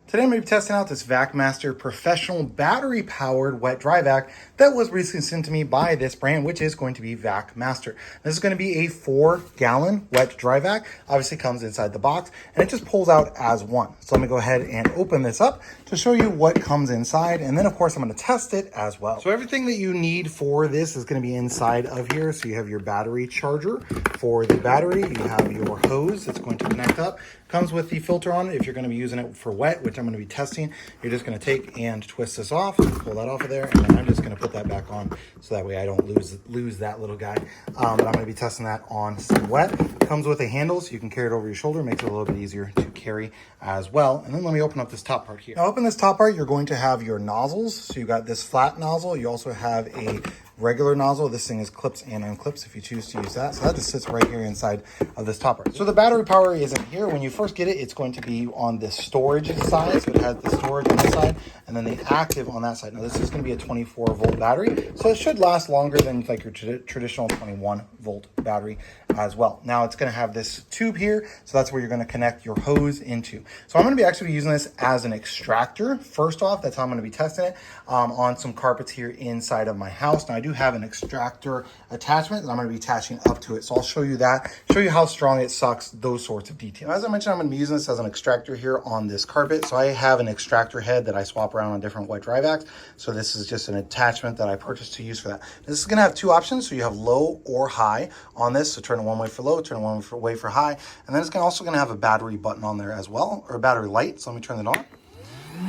Today I'm going to be testing out this Vacmaster professional battery-powered wet dry vac that was recently sent to me by this brand, which is going to be Vacmaster. This is going to be a 4-gallon wet dry vac. Obviously comes inside the box, and it just pulls out as one. So let me go ahead and open this up to show you what comes inside, and then of course I'm going to test it as well. So everything that you need for this is going to be inside of here. So you have your battery charger for the battery, you have your hose that's going to connect up. Comes with the filter on it if you're going to be using it for wet, which I'm going to be testing. You're just going to take and twist this off, pull that off of there, and then I'm just going to put that back on so that way I don't lose that little guy. But I'm going to be testing that on some wet. Comes with a handle so you can carry it over your shoulder, makes it a little bit easier to carry as well. And then let me open up this top part here. Now open this top part, you're going to have your nozzles. So you got this flat nozzle, you also have a regular nozzle. This thing is clips and unclips if you choose to use that. So that just sits right here inside of this top part. So the battery power isn't here. When you first get it, it's going to be on the storage side. So it has the storage on this side and then the active on that side. Now this is going to be a 24-volt battery. So it should last longer than like your traditional 21-volt battery as well. Now it's going to have this tube here. So that's where you're going to connect your hose into. So I'm going to be actually using this as an extractor. First off, that's how I'm going to be testing it on some carpets here inside of my house. Now I do have an extractor attachment that I'm going to be attaching up to it. So I'll show you that, show you how strong it sucks, those sorts of details. As I mentioned, I'm going to be using this as an extractor here on this carpet. So I have an extractor head that I swap around on different wet dry vacs. So this is just an attachment that I purchased to use for that. This is going to have two options. So you have low or high on this. So turn it one way for low, turn it one way for high. And then it's also going to have a battery button on there as well, or a battery light. So let me turn it on.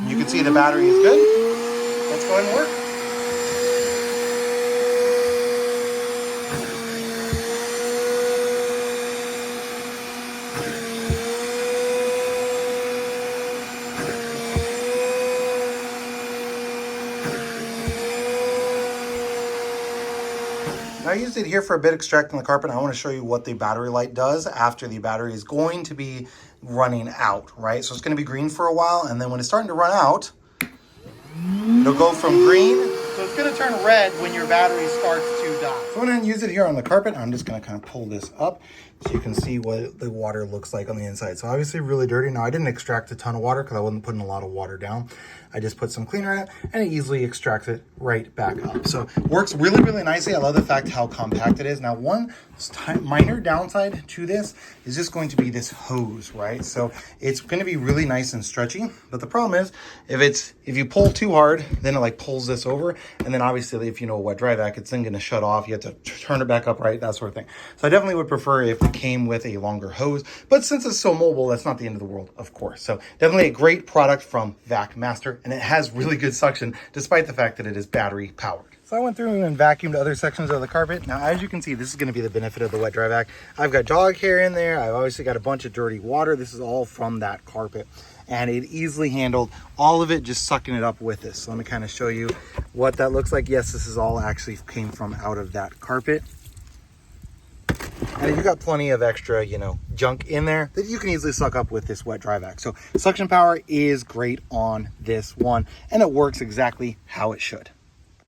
You can see the battery is good. Let's go ahead and work. I used it here for a bit extracting the carpet. I want to show you what the battery light does after the battery is going to be running out, right? So it's going to be green for a while, and then when it's starting to run out, it'll go from green. So it's going to turn red when your battery starts to die. So I'm going to use it here on the carpet. I'm just going to kind of pull this up so you can see what the water looks like on the inside. So obviously really dirty. Now I didn't extract a ton of water because I wasn't putting a lot of water down. I just put some cleaner in it and it easily extracts it right back up. So it works really, really nicely. I love the fact how compact it is. Now one minor downside to this is just going to be this hose, right? So it's going to be really nice and stretchy. But the problem is if you pull too hard, then it like pulls this over. And then obviously if you know a wet dry vac, it's then going to shut off. You have to turn it back up, right? That sort of thing. So I definitely would prefer if it came with a longer hose. But since it's so mobile, that's not the end of the world, of course. So definitely a great product from Vacmaster. And it has really good suction despite the fact that it is battery powered. So I went through and vacuumed other sections of the carpet. Now, as you can see, this is going to be the benefit of the wet dry vac. I've got dog hair in there. I've obviously got a bunch of dirty water. This is all from that carpet. And it easily handled all of it, just sucking it up with this. So let me kind of show you what that looks like. Yes, this is all actually came from out of that carpet. And you got plenty of extra, junk in there that you can easily suck up with this wet dry vac. So suction power is great on this one, and it works exactly how it should.